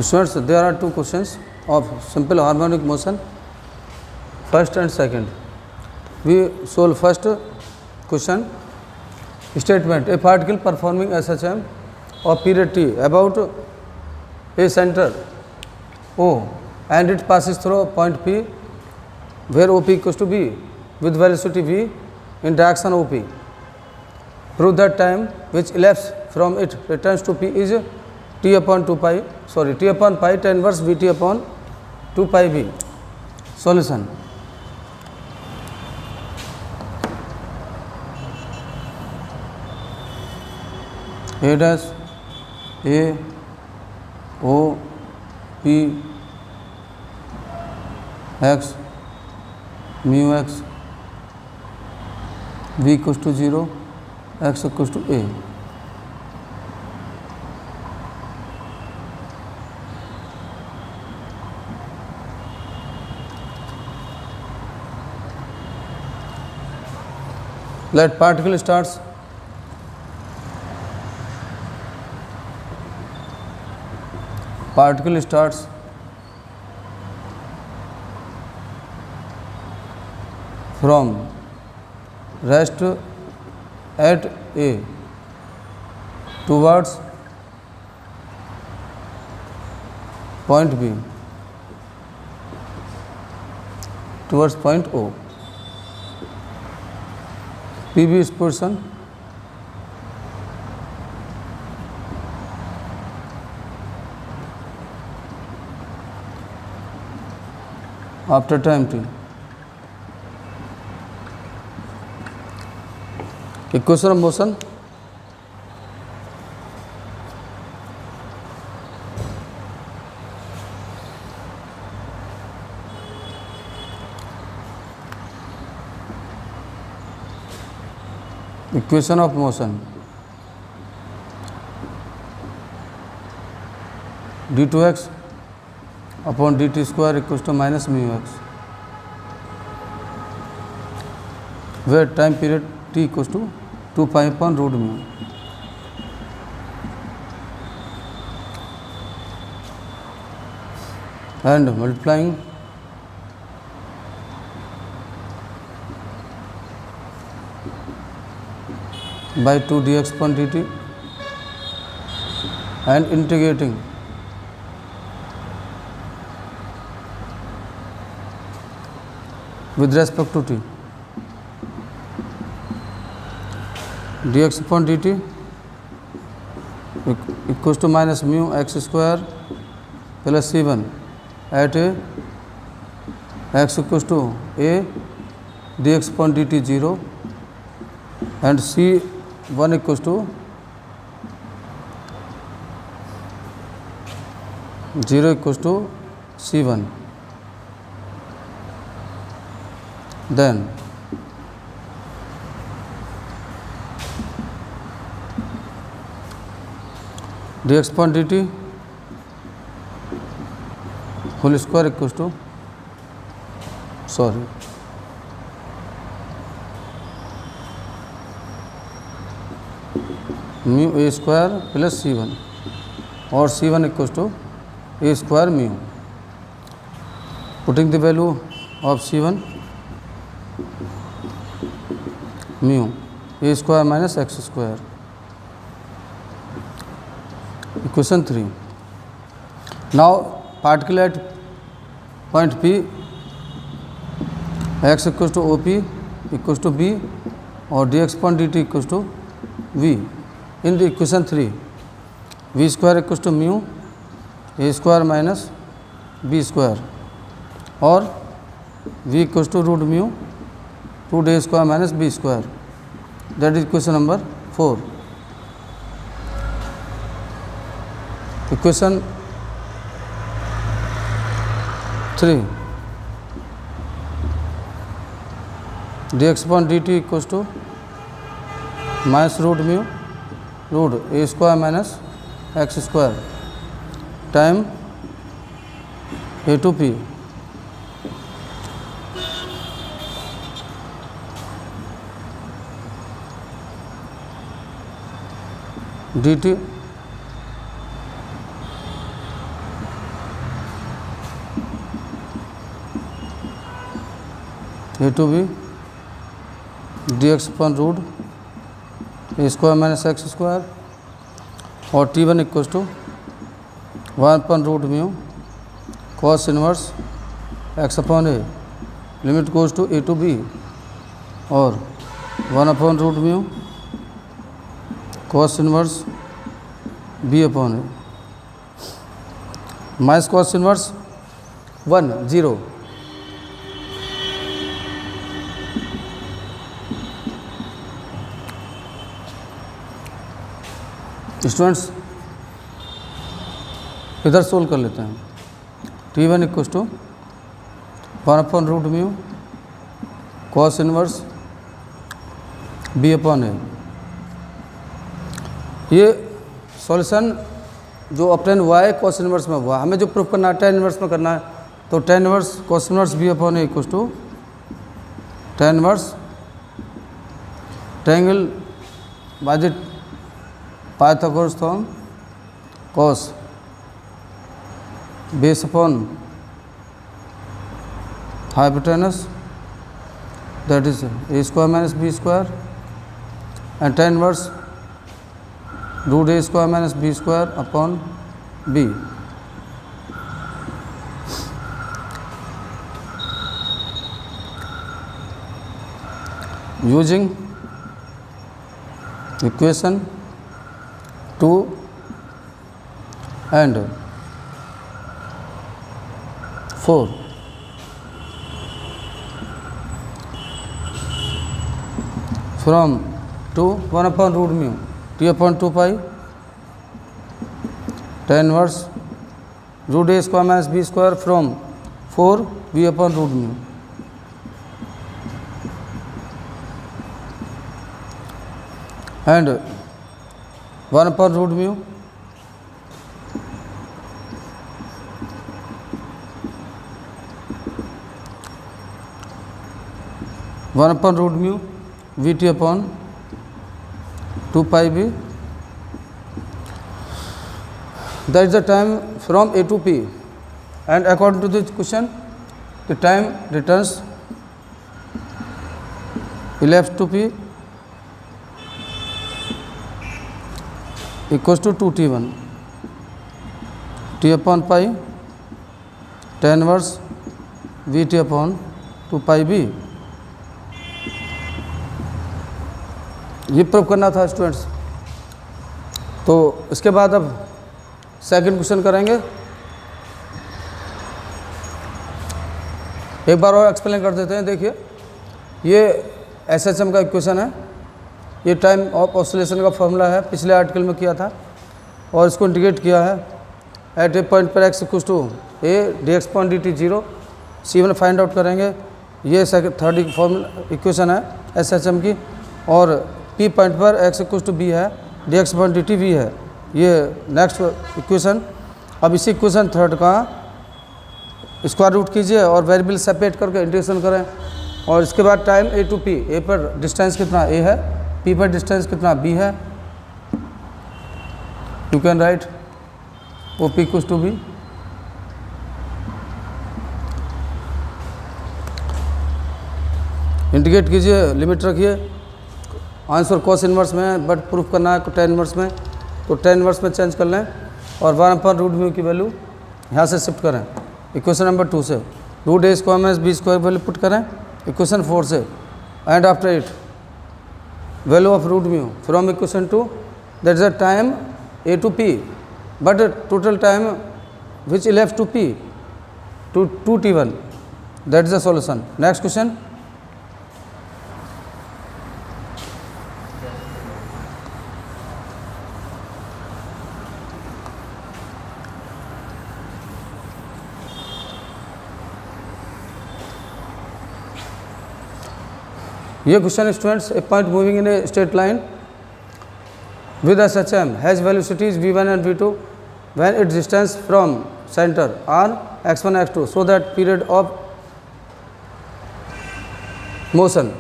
Students, there are two questions of simple harmonic motion, first and second. We solve first question. Statement: a particle performing SHM of period t about a center O and it passes through point P where OP equals to B with velocity v in direction OP. Prove that time which elapses from it returns to P is t upon pi tan inverse Vt upon 2 pi b. Solution. A dash A O P x mu x v equals to 0 x equals to A. Let particle starts from rest at A towards point B towards point O. PB is position after time t. Equation of motion. Equation of motion. d2x upon dt square equals to minus mu x, where time period t equals to 2 pi upon root mu. And multiplying by 2 dx upon dt and integrating with respect to t. Dx upon dt equals to minus mu x square plus c1 at a x equals to a dx upon dt 0 and c1 equals to 0 equals to c1. Then dx upon dt whole square equals to mu a square plus c1 or c1 equals to a square mu. Putting the value of c1 mu a square minus x square. Equation 3. Now particle at point P x equals to OP equals to B or dx upon dt equals to V. In the equation 3, V square equals to mu a square minus B square or V equals to root mu 2d square minus B square. That is equation number 4. Equation 3, dx upon dt equals to minus root mu root a square minus x square time a to p dt A to B D X upon root A square minus x square और T one equal to 1 upon root mu cos inverse X upon A limit goes to A to B और 1 upon root mu cos inverse B upon A minus cos inverse 1 0 students इधर solve कर लेते हैं। T one equal to 1 upon root mu cos inverse B upon ए। ये solution जो obtain हुआ है cos inverse में हुआ, हमें जो प्रूफ करना है टेन इनवर्स में करना है, तो tan inverse cos inverse B upon A equal to tan inverse triangle by the Pythagoras theorem cos base upon hypotenuse that is a square minus b square and tan inverse root a square minus b square upon b. Using equation 2 and 4 from 2 1 upon root mu t upon 2 pi tan inverse root a square minus b square from 4 b upon root mu and 1 upon root mu one upon root mu V T upon 2 pi B that is the time from A to P and according to this question the time returns a left to P equals to 2t1 T upon pi tan inverse V T upon 2 pi B. ये prove करना था students. तो इसके बाद अब second question करेंगे। एक बार और एक्सप्लेन कर देते हैं। देखिए ये एसएचएम का इक्वेशन है, ये टाइम ऑफ ऑसिलेशन का फॉर्मूला है, पिछले आर्टिकल में किया था और इसको इंटीग्रेट किया है एट ए पॉइंट पर X equals to A D X point D T zero C one find out करेंगे। ये थर्ड फॉर्मूला इक्वेशन है एसएचएम की और पी पॉइंट पर एक्स इक्वल्स टू बी है, D X point D T V है। ये नेक्स्ट इक्वेशन। अब इसी इक्वेशन थर्ड का स्क्वायर रूट कीजिए और वेरिएबल सेपरेट करके इंटीग्रेशन करें और इसके बाद टाइम ए टू पी, ए पर डिस्टेंस कितना ए है, पी पर डिस्टेंस कितना बी है। You can write O P equals to B. Integrate कीजिए, लिमिट रखिए। आंसर कॉस इनवर्स में है बट प्रूफ करना है टेन इनवर्स में, तो टेन इनवर्स में चेंज कर लें और 1 अपन रूट म्यू की वैल्यू यहाँ से शिफ्ट करें इक्वेशन नंबर 2 से। Root A square minus B square value put करें इक्वेशन 4 से and after it value of root mu from equation 2 that is the time A to P but total time which a left to P to 2t1 that is the solution. Next question. ये question students, A point moving in A straight line with SHM has velocities v1 and v2 when its distance from center are x1 x2 so that period of motion।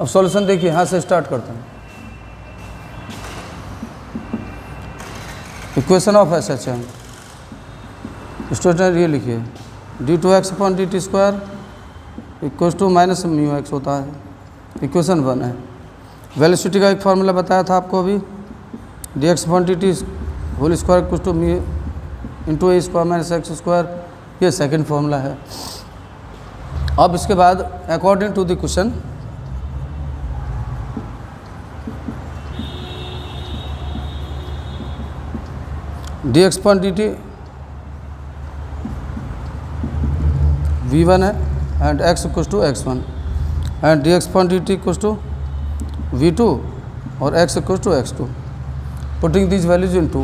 अब solution देखिए, यहाँ से start करते हैं। Equation of SHM student ये लिखिए d two x upon d t square equal to minus mu x होता है, इक्वेशन 1 है। वेलोसिटी का एक फार्मूला बताया था आपको अभी, d x upon d t whole square equal to mu into a square minus x square, ये सेकेंड फार्मूला है। अब इसके बाद according to the question d x upon d t v1 है and x equal to x1 and d x upon d t equal to v2 और x equal to x2। Putting these values into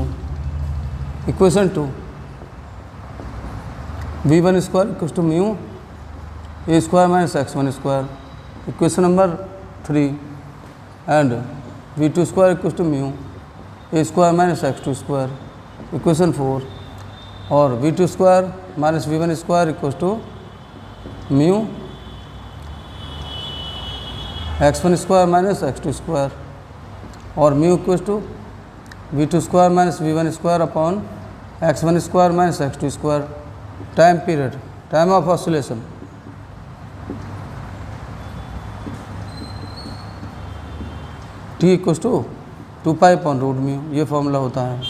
equation 2, v1 square equal to mu A square minus x1 square, equation number 3 and v2 square equal to mu A square minus x2 square, equation 4 और v2 square minus v1 square equal to mu x1 square minus x2 square और mu equal to v2 square minus v1 square upon x1 square minus x2 square. Time period, time of oscillation t equal to 2 pi upon root mu, ये formula होता है।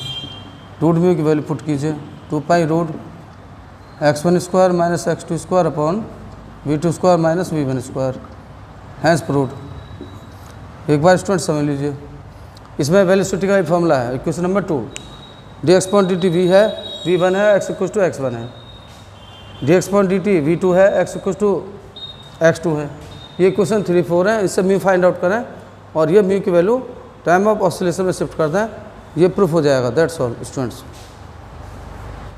Root mu की value put कीजिए, 2 pi root x1 square minus x2 square upon v2 square minus v1 square, hence proved. एक बार student समझ लीजिए, इसमें वेलोसिटी का ही फॉर्मूला है। Equation number 2, d x upon d T V है, v1 है, x इक्वल टू x1 है, D x upon d t v2 है, x इक्वल टू x2 है। ये इक्वेशन 3, 4 है, इससे म्यू फाइंड आउट करें और ये म्यू की वैल्यू टाइम ऑफ ऑसिलेशन में शिफ्ट कर दें, ये प्रूफ हो जाएगा। That's all students.